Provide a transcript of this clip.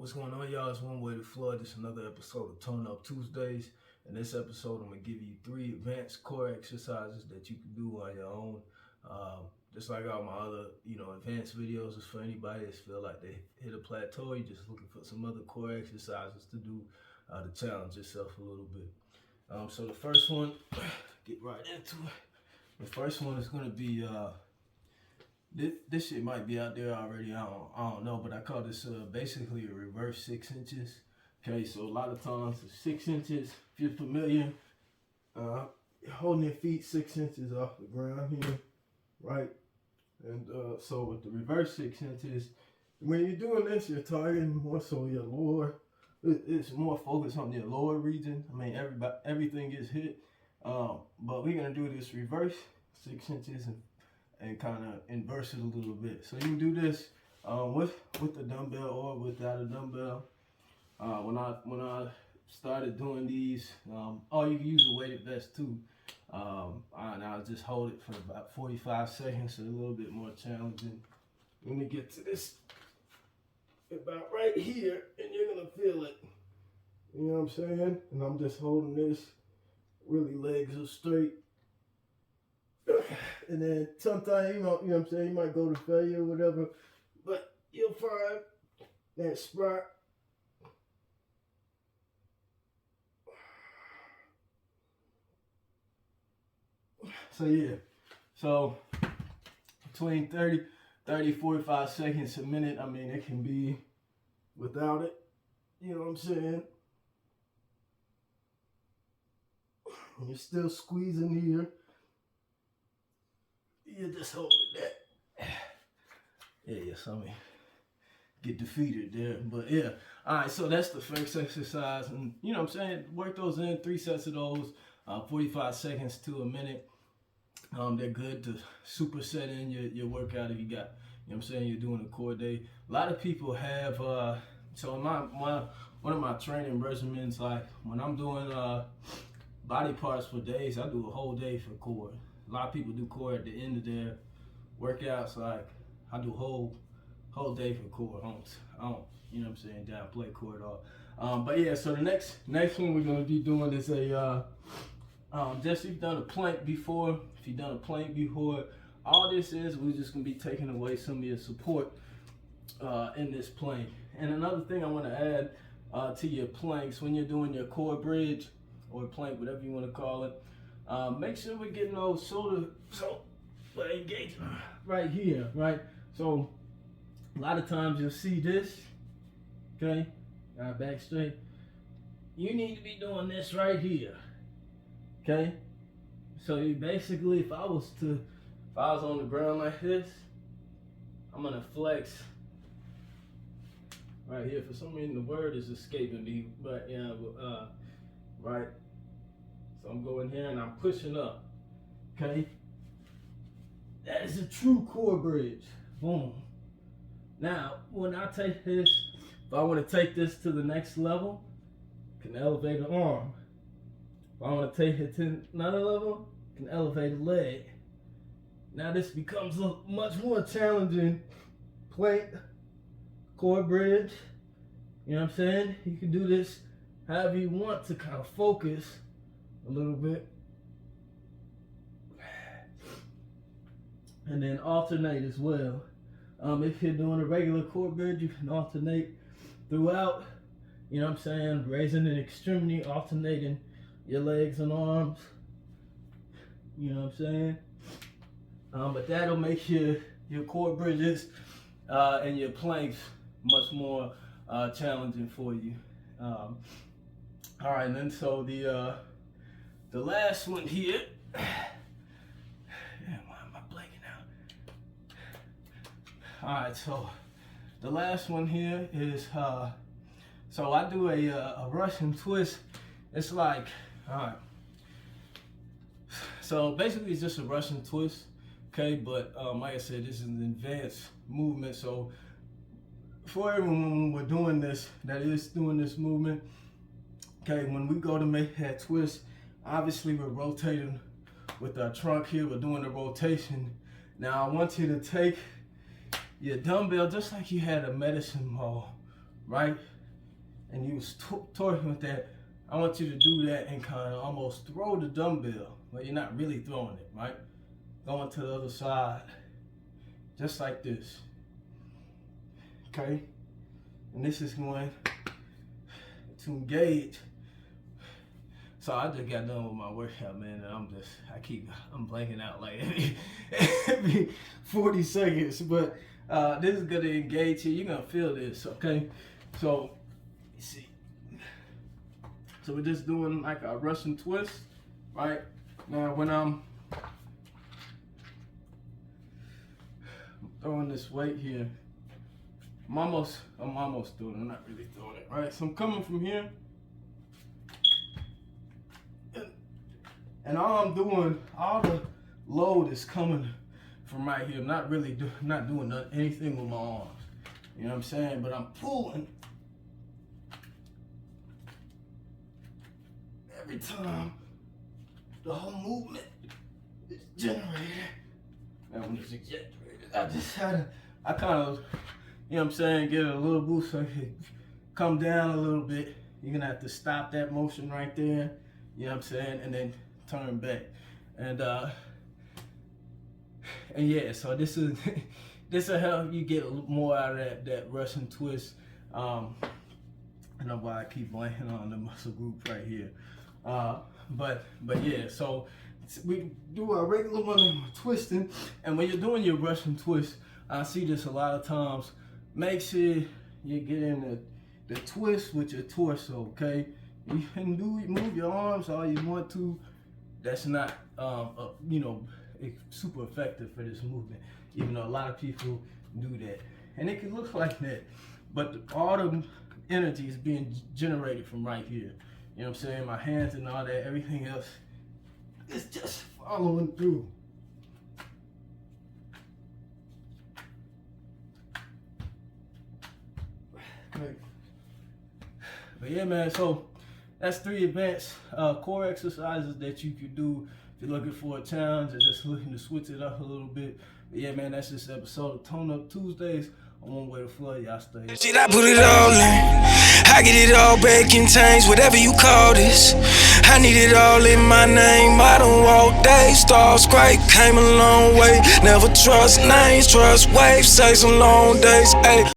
What's going on, y'all? It's One Way to Flood. This is another episode of Tone Up Tuesdays. In this episode, I'm going to give you 3 advanced core exercises that you can do on your own. Just like all my other, advanced videos, is for anybody that feel like they hit a plateau. You're just looking for some other core exercises to do to challenge yourself a little bit. So the first one, get right into it. The first one is going to be this shit might be out there already. I don't know, but I call this basically a reverse 6 inches. Okay, so a lot of times it's 6 inches. If you're familiar, holding your feet 6 inches off the ground here, right? And so with the reverse 6 inches, when you're doing this, you're targeting more so your lower. It's more focused on your lower region. I mean, everything gets hit, but we're gonna do this reverse 6 inches and kind of inverse it a little bit. So you can do this with the dumbbell or without a dumbbell. When I started doing these, you can use a weighted vest too. And I'll just hold it for about 45 seconds, so a little bit more challenging. Let me get to this about right here, and you're gonna feel it. You know what I'm saying? And I'm just holding this, really legs are straight. And then sometimes, you know what I'm saying, you might go to failure or whatever, but you'll find that spot. So yeah, so between 30, 45 seconds a minute. I mean, it can be without it, you know what I'm saying? You're still squeezing here. You're just holding that. Yeah, so I mean, get defeated there. But yeah, all right, so that's the first exercise. And you know what I'm saying? Work those in, 3 sets of those, 45 seconds to a minute. They're good to superset in your workout if you got, you know what I'm saying, you're doing a core day. A lot of people have, so in one of my training regimens, like when I'm doing body parts for days, I do a whole day for core. A lot of people do core at the end of their workouts. Like I do whole day for core. I don't, you know what I'm saying, downplay core at all. But yeah, so the next one we're gonna be doing is a just if you've done a plank before. If you've done a plank before, all this is, we're just gonna be taking away some of your support in this plank. And another thing I want to add to your planks, when you're doing your core bridge or plank, whatever you want to call it, make sure we're getting those shoulder engagement right here, right? So a lot of times you'll see this, okay? Back straight. You need to be doing this right here, okay? So you basically, if I was on the ground like this, I'm gonna flex right here. For some reason, the word is escaping me, but yeah, right. So I'm going here and I'm pushing up, okay? That is a true core bridge. Boom. Now, when I take this, if I want to take this to the next level, I can elevate an arm. If I want to take it to another level, I can elevate a leg. Now this becomes a much more challenging plank, core bridge. You know what I'm saying? You can do this however you want to kind of focus a little bit. And then alternate as well. If you're doing a regular core bridge, you can alternate throughout. You know what I'm saying? Raising an extremity, alternating your legs and arms. You know what I'm saying? But that'll make your core bridges and your planks much more challenging for you. All right, and then so the last one here. Why am I blanking out? All right, so the last one here is so I do a Russian twist. It's like, all right. So basically, it's just a Russian twist, okay? But like I said, this is an advanced movement. So for everyone when we're doing this, that is doing this movement, okay, when we go to make that twist, obviously we're rotating with our trunk here. We're doing the rotation. Now I want you to take your dumbbell just like you had a medicine ball, right? And you was toying with that. I want you to do that and kind of almost throw the dumbbell, but you're not really throwing it, right? Going to the other side, just like this, okay? And this is going to engage. So I just got done with my workout, man, and I'm blanking out like every 40 seconds, but this is gonna engage here. You're gonna feel this, okay? So, you see. So we're just doing like a Russian twist, right? Now when I'm throwing this weight here, I'm almost doing it. I'm not really throwing it, right? So I'm coming from here, and all the load is coming from right here. I'm not really doing anything with my arms. You know what I'm saying? But I'm pulling every time the whole movement is generated. Now when it's generated, I kind of, you know what I'm saying, give it a little boost so it can come down a little bit. You're gonna have to stop that motion right there, you know what I'm saying, and then turn back. And yeah, so this will help you get more out of that Russian twist. I know why I keep blanking on the muscle group right here. But yeah, so we do our regular one twisting, and when you're doing your Russian twist, I see this a lot of times. Make sure you get in the twist with your torso, okay? You can move your arms all you want to. That's not, super effective for this movement, even though a lot of people do that. And it can look like that, but all the energy is being generated from right here. You know what I'm saying? My hands and all that, everything else is just following through. Okay. But yeah, man, so that's 3 advanced core exercises that you could do if you're looking for a challenge or just looking to switch it up a little bit. But yeah, man, that's this episode of Tone Up Tuesdays. On One Way to Flood, y'all stay. Shit, I put it all in. I get it all back in change, whatever you call this. I need it all in my name. I don't walk days, stars great, came a long way. Never trust names, trust waves, say some long days. Ay.